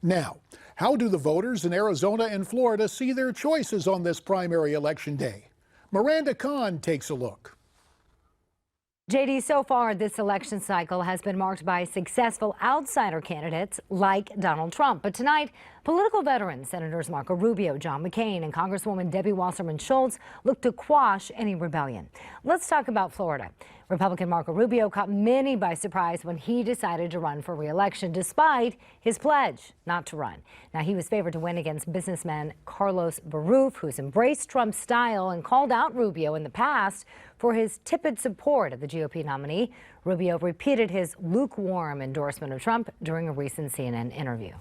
Now, how do the voters in Arizona and Florida see their choices on this primary election day? Miranda Kahn takes a look. JD, so far this election cycle has been marked by successful outsider candidates like Donald Trump. But tonight, political veterans Senators Marco Rubio, John McCain, and Congresswoman Debbie Wasserman Schultz look to quash any rebellion. Let's talk about Florida. Republican Marco Rubio caught many by surprise when he decided to run for re-election, despite his pledge not to run. Now, he was favored to win against businessman Carlos Baruf, who's embraced Trump's style and called out Rubio in the past for his tepid support of the GOP nominee. Rubio repeated his lukewarm endorsement of Trump during a recent CNN interview.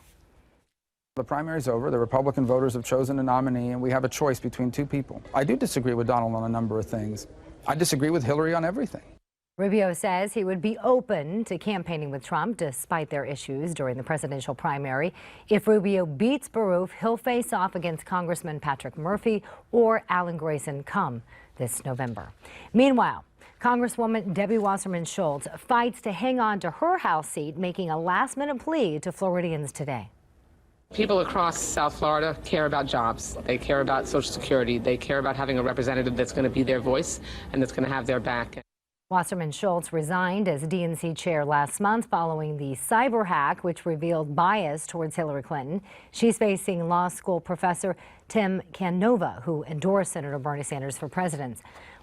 The primary is over. The Republican voters have chosen a nominee, and we have a choice between two people. I do disagree with Donald on a number of things. I disagree with Hillary on everything. Rubio says he would be open to campaigning with Trump despite their issues during the presidential primary. If Rubio beats Baruf, he'll face off against Congressman Patrick Murphy or Alan Grayson come this November. Meanwhile, Congresswoman Debbie Wasserman Schultz fights to hang on to her House seat, making a last-minute plea to Floridians today. People across South Florida care about jobs. They care about Social Security. They care about having a representative that's going to be their voice and that's going to have their back. Wasserman Schultz resigned as DNC chair last month following the cyber hack, which revealed bias towards Hillary Clinton. She's facing law school professor Tim Canova, who endorsed Senator Bernie Sanders for president.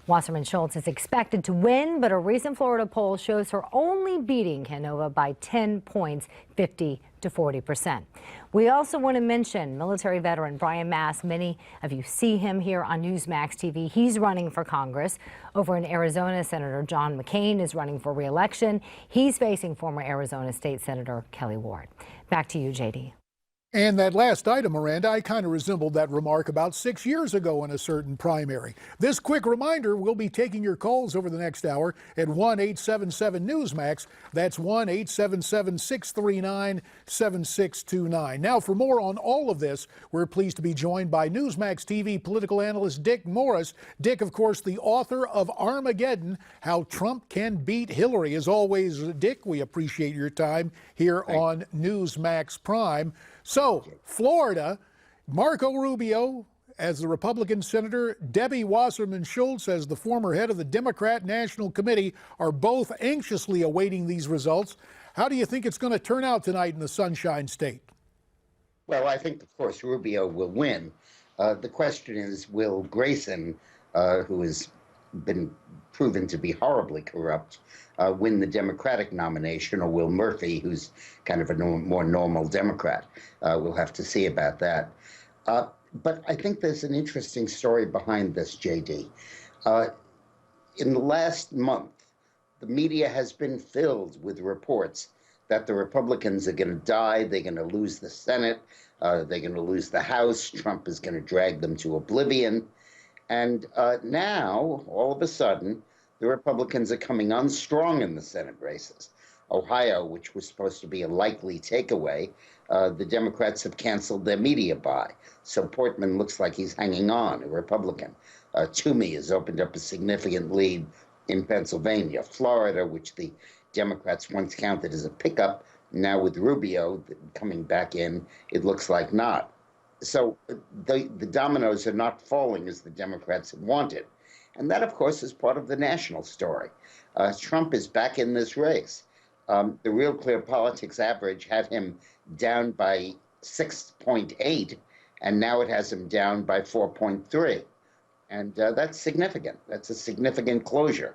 Wasserman Schultz is expected to win, but a recent Florida poll shows her only beating Canova by 10 points, 50 to 40%. We also want to mention military veteran Brian Mast. Many of you see him here on Newsmax TV. He's running for Congress. Over in Arizona, Senator John McCain is running for re-election. He's facing former Arizona State Senator Kelly Ward. Back to you, JD. And that last item, Miranda, I kind of resembled that remark about 6 years ago in a certain primary. This quick reminder, we'll be taking your calls over the next hour at 1-877-NEWSMAX. That's 1-877-639-7629. Now, for more on all of this, we're pleased to be joined by Newsmax TV political analyst Dick Morris. Dick, of course, the author of Armageddon, How Trump Can Beat Hillary. As always, Dick, we appreciate your time here on Newsmax Prime. So, Florida, Marco Rubio as the Republican senator, Debbie Wasserman Schultz as the former head of the Democrat National Committee are both anxiously awaiting these results. How do you think it's going to turn out tonight in the Sunshine State? Well, I think, of course, Rubio will win. The question is, will Grayson, who has been proven to be horribly corrupt, win the Democratic nomination, or will Murphy, who's kind of a more normal Democrat? We'll have to see about that. But I think there's an interesting story behind this, JD. In the last month, the media has been filled with reports that the Republicans are going to die, they're going to lose the Senate, they're going to lose the House, Trump is going to drag them to oblivion. And now, all of a sudden, the Republicans are coming on strong in the Senate races. Ohio, which was supposed to be a likely takeaway, the Democrats have canceled their media buy. So Portman looks like he's hanging on, a Republican. Toomey has opened up a significant lead in Pennsylvania. Florida, which the Democrats once counted as a pickup, now with Rubio coming back in, it looks like not. So the dominoes are not falling as the Democrats had wanted. And that, of course, is part of the national story. Trump is back in this race. The Real Clear Politics average had him down by 6.8, and now it has him down by 4.3. And that's significant. That's a significant closure.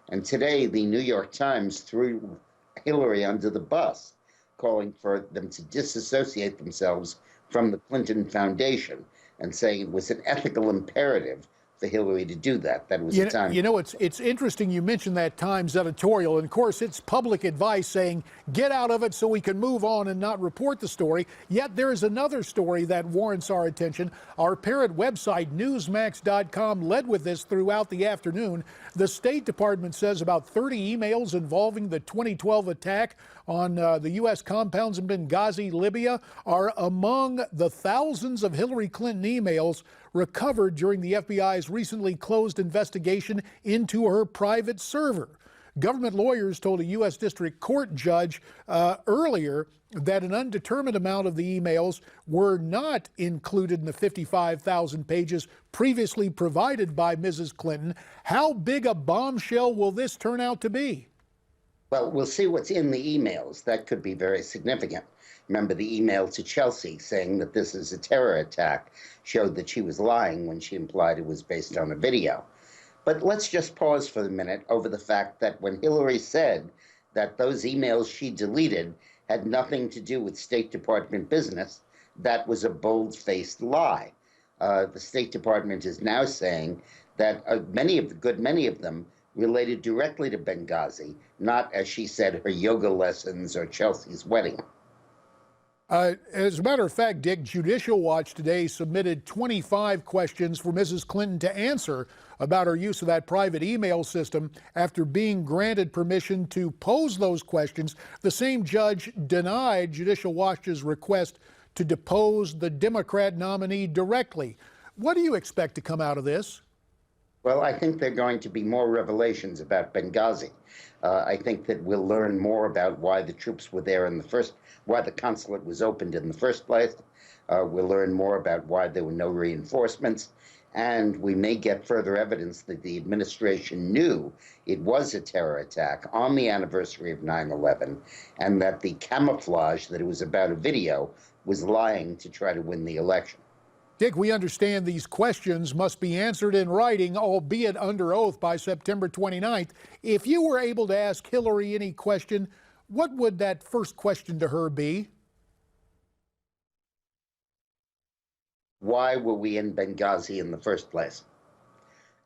And today, the New York Times threw Hillary under the bus, calling for them to disassociate themselves from the Clinton Foundation and saying it was an ethical imperative for Hillary to do that. That was the time. You know, it's interesting you mentioned that Times editorial, and of course it's public advice saying get out of it so we can move on and not report the story. Yet there is another story that warrants our attention. Our parent website, Newsmax.com, led with this throughout the afternoon. The State Department says about 30 emails involving the 2012 attack on the U.S. compounds in Benghazi, Libya, are among the thousands of Hillary Clinton emails recovered during the FBI's recently closed investigation into her private server. Government lawyers told a U.S. District Court judge earlier that an undetermined amount of the emails were not included in the 55,000 pages previously provided by Mrs. Clinton. How big a bombshell will this turn out to be? Well, we'll see what's in the emails. That could be very significant. Remember the email to Chelsea saying that this is a terror attack showed that she was lying when she implied it was based on a video. But let's just pause for a minute over the fact that when Hillary said that those emails she deleted had nothing to do with State Department business, that was a bold-faced lie. The State Department is now saying that many of them related directly to Benghazi, not, as she said, her yoga lessons or Chelsea's wedding. As a matter of fact, Dick, Judicial Watch today submitted 25 questions for Mrs. Clinton to answer about her use of that private email system. After being granted permission to pose those questions, the same judge denied Judicial Watch's request to depose the Democrat nominee directly. What do you expect to come out of this? Well, I think there are going to be more revelations about Benghazi. I think that we'll learn more about why the troops were there why the consulate was opened in the first place. We'll learn more about why there were no reinforcements. And we may get further evidence that the administration knew it was a terror attack on the anniversary of 9/11, and that the camouflage that it was about a video was lying to try to win the election. Dick, we understand these questions must be answered in writing, albeit under oath, by September 29th. If you were able to ask Hillary any question, what would that first question to her be? Why were we in Benghazi in the first place?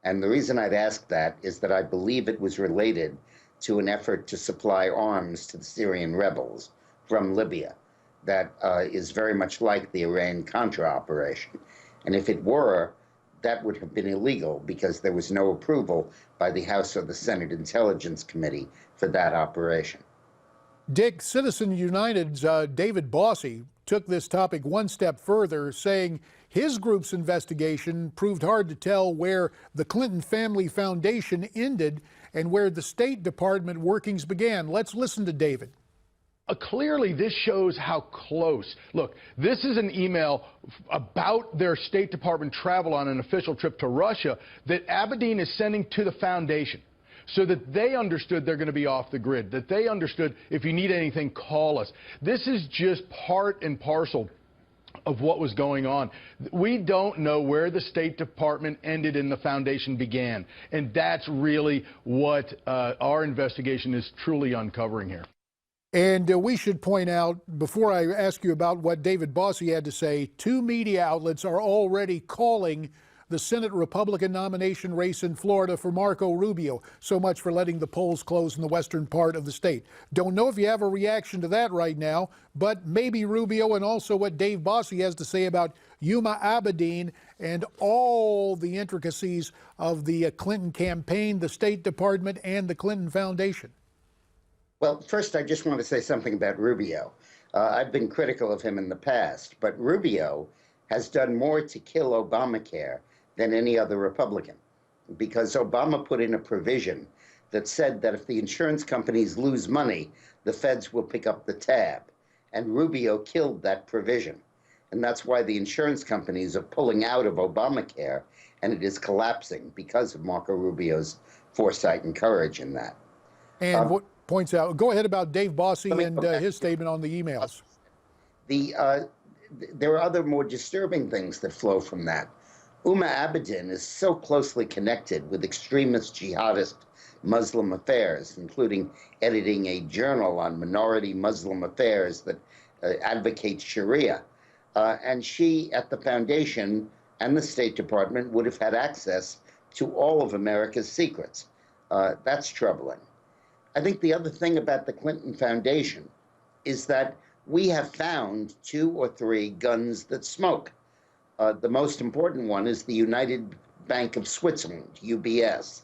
And the reason I'd ask that is that I believe it was related to an effort to supply arms to the Syrian rebels from Libya. That is very much like the Iran-Contra operation. And if it were, that would have been illegal because there was no approval by the House or the Senate Intelligence Committee for that operation. Dick, Citizens United's David Bossie took this topic one step further, saying his group's investigation proved hard to tell where the Clinton Family Foundation ended and where the State Department workings began. Let's listen to David. Clearly, this shows how close. Look, this is an email about their State Department travel on an official trip to Russia that Abedin is sending to the foundation so that they understood they're going to be off the grid, that they understood if you need anything, call us. This is just part and parcel of what was going on. We don't know where the State Department ended and the foundation began, and that's really what our investigation is truly uncovering here. And we should point out, before I ask you about what David Bossie had to say, two media outlets are already calling the Senate Republican nomination race in Florida for Marco Rubio. So much for letting the polls close in the western part of the state. Don't know if you have a reaction to that right now, but maybe Rubio, and also what Dave Bossie has to say about Huma Abedin and all the intricacies of the Clinton campaign, the State Department, and the Clinton Foundation. Well, first, I just want to say something about Rubio. I've been critical of him in the past, but Rubio has done more to kill Obamacare than any other Republican, because Obama put in a provision that said that if the insurance companies lose money, the feds will pick up the tab. And Rubio killed that provision. And that's why the insurance companies are pulling out of Obamacare, and it is collapsing because of Marco Rubio's foresight and courage in that. And what points out, go ahead about Dave Bossie and his statement on the emails. There are other more disturbing things that flow from that. Huma Abedin is so closely connected with extremist jihadist Muslim affairs, including editing a journal on minority Muslim affairs that advocates Sharia. And she, at the foundation and the State Department, would have had access to all of America's secrets. That's troubling. I think the other thing about the Clinton Foundation is that we have found 2 or 3 guns that smoke. The most important one is the United Bank of Switzerland, UBS.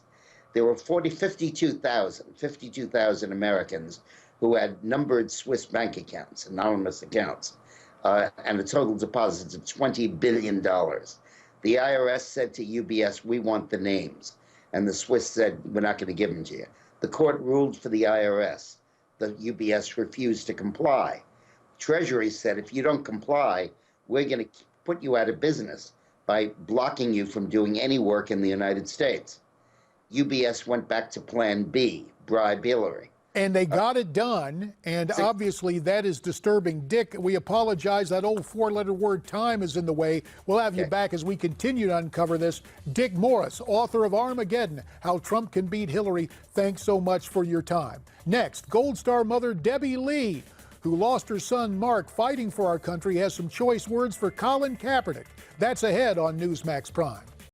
There were 52,000 Americans who had numbered Swiss bank accounts, anonymous accounts, and a total deposits of $20 billion. The IRS said to UBS, we want the names. And the Swiss said, we're not going to give them to you. The court ruled for the IRS. The UBS refused to comply. Treasury said, if you don't comply, we're going to put you out of business by blocking you from doing any work in the United States. UBS went back to Plan B, bribe Hillary. And they got it done, and obviously that is disturbing. Dick, we apologize. That old four-letter word time is in the way. We'll have you back as we continue to uncover this. Dick Morris, author of Armageddon, How Trump Can Beat Hillary. Thanks so much for your time. Next, Gold Star mother Debbie Lee, who lost her son Mark fighting for our country, has some choice words for Colin Kaepernick. That's ahead on Newsmax Prime.